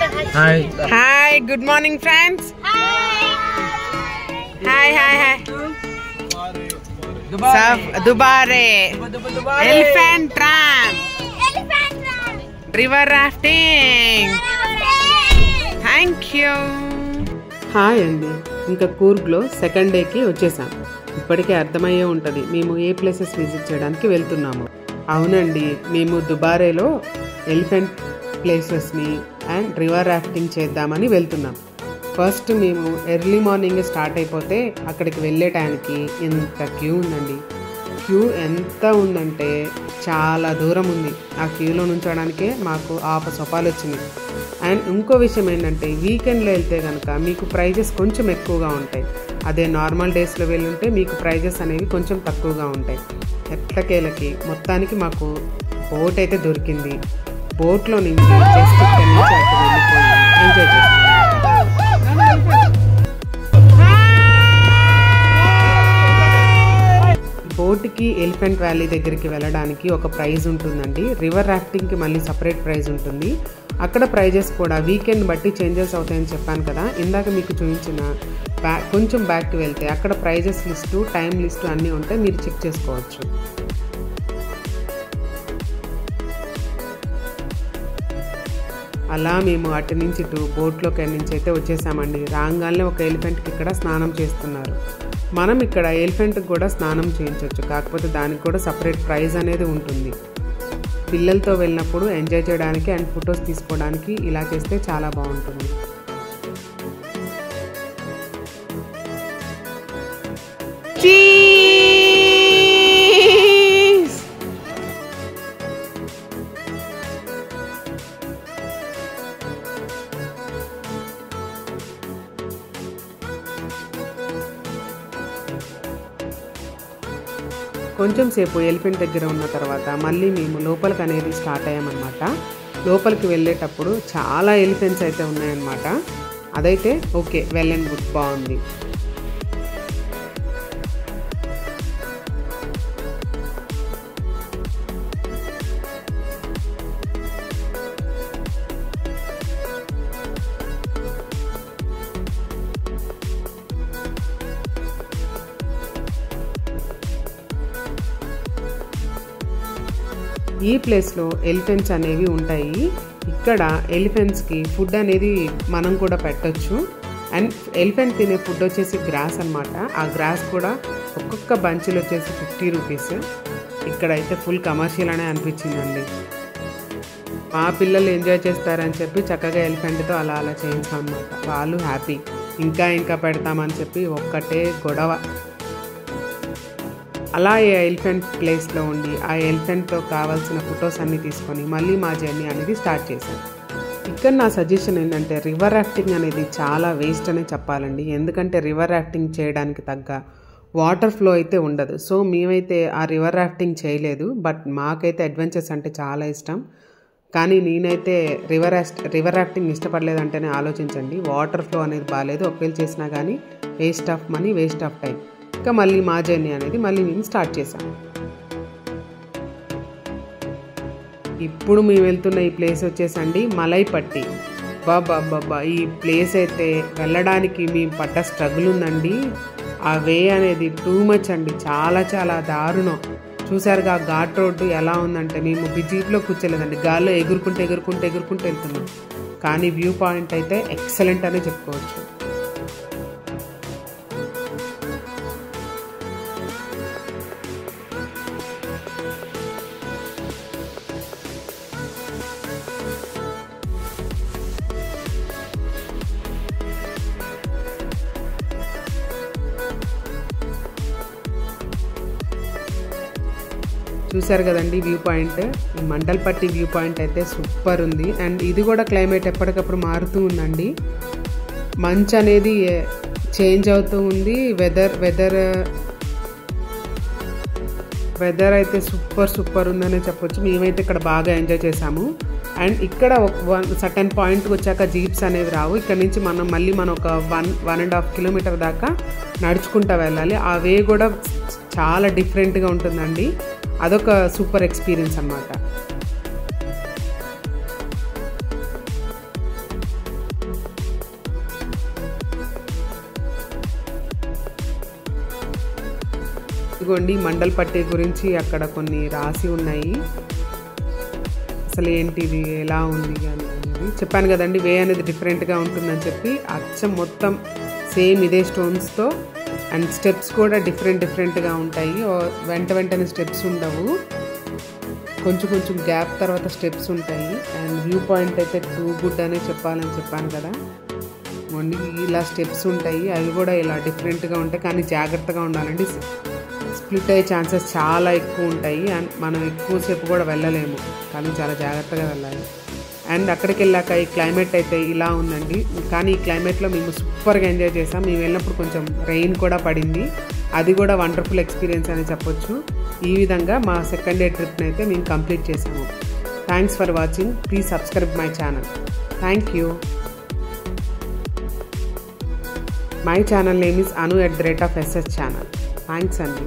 Hi, good morning friends. Hi. Dubare. Elephant tram. River rafting. Thank you. Hi అండి, ఇంకా కూర్గ్లో second డేకి వచ్చేసాం. ఇప్పటికే అర్థమయ్యే ఉంటుంది మేము ఏ ప్లేసెస్ విజిట్ చేయడానికి వెళ్తున్నాము. అవునండి, మేము దుబారేలో ఎలిఫెంట్ ప్లేసెస్ని అండ్ రివర్ రాఫ్టింగ్ చేద్దామని వెళ్తున్నాం. ఫస్ట్ మేము ఎర్లీ మార్నింగ్ స్టార్ట్ అయిపోతే అక్కడికి వెళ్ళే టైంకి ఎంత క్యూ ఉందండి. క్యూ ఎంత ఉందంటే చాలా దూరం ఉంది. ఆ క్యూలో నుంచోడానికే మాకు ఆపసొపాలు వచ్చింది. అండ్ ఇంకో విషయం ఏంటంటే వీకెండ్లో వెళ్తే కనుక మీకు ప్రైజెస్ కొంచెం ఎక్కువగా ఉంటాయి. అదే నార్మల్ డేస్లో వెళ్ళుంటే మీకు ప్రైజెస్ అనేవి కొంచెం తక్కువగా ఉంటాయి. ఎట్లకేలకి మొత్తానికి మాకు బోట్ అయితే దొరికింది. బోట్లో నుంచి జస్ట్ ఇక్కడి నుంచి అక్కడ వెళ్ళిపోయి ఎంజాయ్ చేస్తాం. బోట్కి ఎలిఫెంట్ వ్యాలీ దగ్గరికి వెళ్ళడానికి ఒక ప్రైజ్ ఉంటుందండి. రివర్ రాఫ్టింగ్కి మళ్ళీ సపరేట్ ప్రైజ్ ఉంటుంది. అక్కడ ప్రైజెస్ కూడా వీకెండ్ బట్టి చేంజెస్ అవుతాయని చెప్పాను కదా. ఇందాక మీకు చూపించిన కొంచెం బ్యాక్కి వెళ్తే అక్కడ ప్రైజెస్ లిస్టు, టైం లిస్టు అన్నీ ఉంటాయి, మీరు చెక్ చేసుకోవచ్చు. అలా మేము అటు నుంచి ఇటు బోట్లోకి నుంచి అయితే వచ్చేసామండి. రాగానే ఒక ఎలిఫెంట్కి ఇక్కడ స్నానం చేస్తున్నారు. మనం ఇక్కడ ఎలిఫెంట్కి కూడా స్నానం చేయించవచ్చు, కాకపోతే దానికి కూడా సపరేట్ ప్రైజ్ అనేది ఉంటుంది. పిల్లలతో వెళ్ళినప్పుడు ఎంజాయ్ చేయడానికి అండ్ ఫొటోస్ తీసుకోవడానికి ఇలా చేస్తే చాలా బాగుంటుంది. కొంచెం సేపు ఎలిఫెంట్ దగ్గర ఉన్న తర్వాత మళ్ళీ మేము లోపలికి అనేది స్టార్ట్ అయ్యామన్నమాట. లోపలికి వెళ్ళేటప్పుడు చాలా ఎలిఫెంట్స్ అయితే ఉన్నాయన్నమాట. అదైతే ఓకే, వెల్ అండ్ గుడ్, బాగుంది. ఈ ప్లేస్లో ఎలిఫెంట్స్ అనేవి ఉంటాయి. ఇక్కడ ఎలిఫెంట్స్కి ఫుడ్ అనేది మనం కూడా పెట్టచ్చు. అండ్ ఎలిఫెంట్ తినే ఫుడ్ వచ్చేసి గ్రాస్ అన్నమాట. ఆ గ్రాస్ కూడా ఒక్కొక్క బంచ్లో వచ్చేసి 50 రూపీస్. ఇక్కడైతే ఫుల్ కమర్షియల్ అనే అనిపించిందండి. మా పిల్లలు ఎంజాయ్ చేస్తారని చెప్పి చక్కగా ఎలిఫెంట్తో అలా చేయించాం అన్నమాట. వాళ్ళు హ్యాపీ, ఇంకా పెడతామని చెప్పి ఒక్కటే గొడవ. అలా ఎలిఫెంట్ ప్లేస్లో ఉండి ఆ ఎలిఫెంట్తో కావాల్సిన ఫొటోస్ అన్నీ తీసుకొని మళ్ళీ మా జర్నీ అనేది స్టార్ట్ చేశాం. ఇక్కడ నా సజెషన్ ఏంటంటే రివర్ రాఫ్టింగ్ అనేది చాలా వేస్ట్ అనే చెప్పాలండి. ఎందుకంటే రివర్ రాఫ్టింగ్ చేయడానికి తగ్గ వాటర్ ఫ్లో అయితే ఉండదు. సో మేమైతే ఆ రివర్ రాఫ్టింగ్ చేయలేదు. బట్ మాకైతే అడ్వెంచర్స్ అంటే చాలా ఇష్టం. కానీ నేనైతే రివర్ రాఫ్టింగ్ ఇష్టపడలేదంటేనే ఆలోచించండి. వాటర్ ఫ్లో అనేది బాగాలేదు. ఒకవేళ చేసినా కానీ waste of money, waste of time. ఇంకా మళ్ళీ మా జర్నీ అనేది మళ్ళీ మేము స్టార్ట్ చేసాం. ఇప్పుడు మేము వెళ్తున్న ఈ ప్లేస్ వచ్చేసండి మలైపట్టి. బాబా, ఈ ప్లేస్ అయితే వెళ్ళడానికి మేము పడ్డ స్ట్రగుల్ ఉందండి. ఆ వే అనేది టూ మచ్ అండి, చాలా దారుణం. చూసారుగా ఘాట్ రోడ్డు ఎలా ఉందంటే మేము జీప్లో కూర్చోలేదండి, గాల్లో ఎగురుకుంటూ వెళ్తున్నాం. కానీ వ్యూ పాయింట్ అయితే ఎక్సలెంట్ అనే చెప్పుకోవచ్చు. చూసారు కదండి వ్యూ పాయింట్. ఈ మండల్పట్టి వ్యూ పాయింట్ అయితే సూపర్ ఉంది. అండ్ ఇది కూడా క్లైమేట్ ఎప్పటికప్పుడు మారుతూ ఉందండి. మంచు అనేది చేంజ్ అవుతూ ఉంది. వెదర్ అయితే సూపర్ ఉందనే చెప్పొచ్చు. మేమైతే ఇక్కడ బాగా ఎంజాయ్ చేసాము. అండ్ ఇక్కడ సర్టెన్ పాయింట్కి వచ్చాక జీప్స్ అనేవి రావు. ఇక్కడ నుంచి మనం ఒక 1.5 కిలోమీటర్ దాకా నడుచుకుంటూ వెళ్ళాలి. ఆ వే కూడా చాలా డిఫరెంట్గా ఉంటుందండి. అదొక సూపర్ ఎక్స్పీరియన్స్ అన్నమాట. ఇదిగోండి మండల్పట్టి గురించి అక్కడ కొన్ని రాసి ఉన్నాయి. అసలు ఏంటిది, ఎలా ఉంది అనేది చెప్పాను కదండి. వే అనేది డిఫరెంట్గా ఉంటుందని చెప్పి అచ్చం మొత్తం సేమ్ ఇదే స్టోన్స్తో, అండ్ స్టెప్స్ కూడా డిఫరెంట్గా ఉంటాయి. వెంటనే స్టెప్స్ ఉండవు, కొంచెం గ్యాప్ తర్వాత స్టెప్స్ ఉంటాయి. అండ్ వ్యూ పాయింట్ అయితే టూ గుడ్ అనే చెప్పాను కదా. ఓన్లీ ఇలా స్టెప్స్ ఉంటాయి, అవి కూడా ఇలా డిఫరెంట్గా ఉంటాయి. కానీ జాగ్రత్తగా ఉండాలండి, స్ప్లిట్ అయ్యే ఛాన్సెస్ చాలా ఎక్కువ ఉంటాయి. అండ్ మనం ఎక్కువసేపు కూడా వెళ్ళలేము, కానీ చాలా జాగ్రత్తగా వెళ్ళాలి. అండ్ అక్కడికి వెళ్ళాక ఈ క్లైమేట్ అయితే ఇలా ఉందండి. కానీ ఈ క్లైమేట్లో మేము సూపర్గా ఎంజాయ్ చేసాం. మేము వెళ్ళినప్పుడు కొంచెం రెయిన్ కూడా పడింది, అది కూడా వండర్ఫుల్ ఎక్స్పీరియన్స్ అని చెప్పొచ్చు. ఈ విధంగా మా సెకండ్ డే ట్రిప్ని అయితే మేము కంప్లీట్ చేసాము. Thanks for watching. Please subscribe my channel. Thank you. My channel name is Anu @SS channel. Thanks, Andy.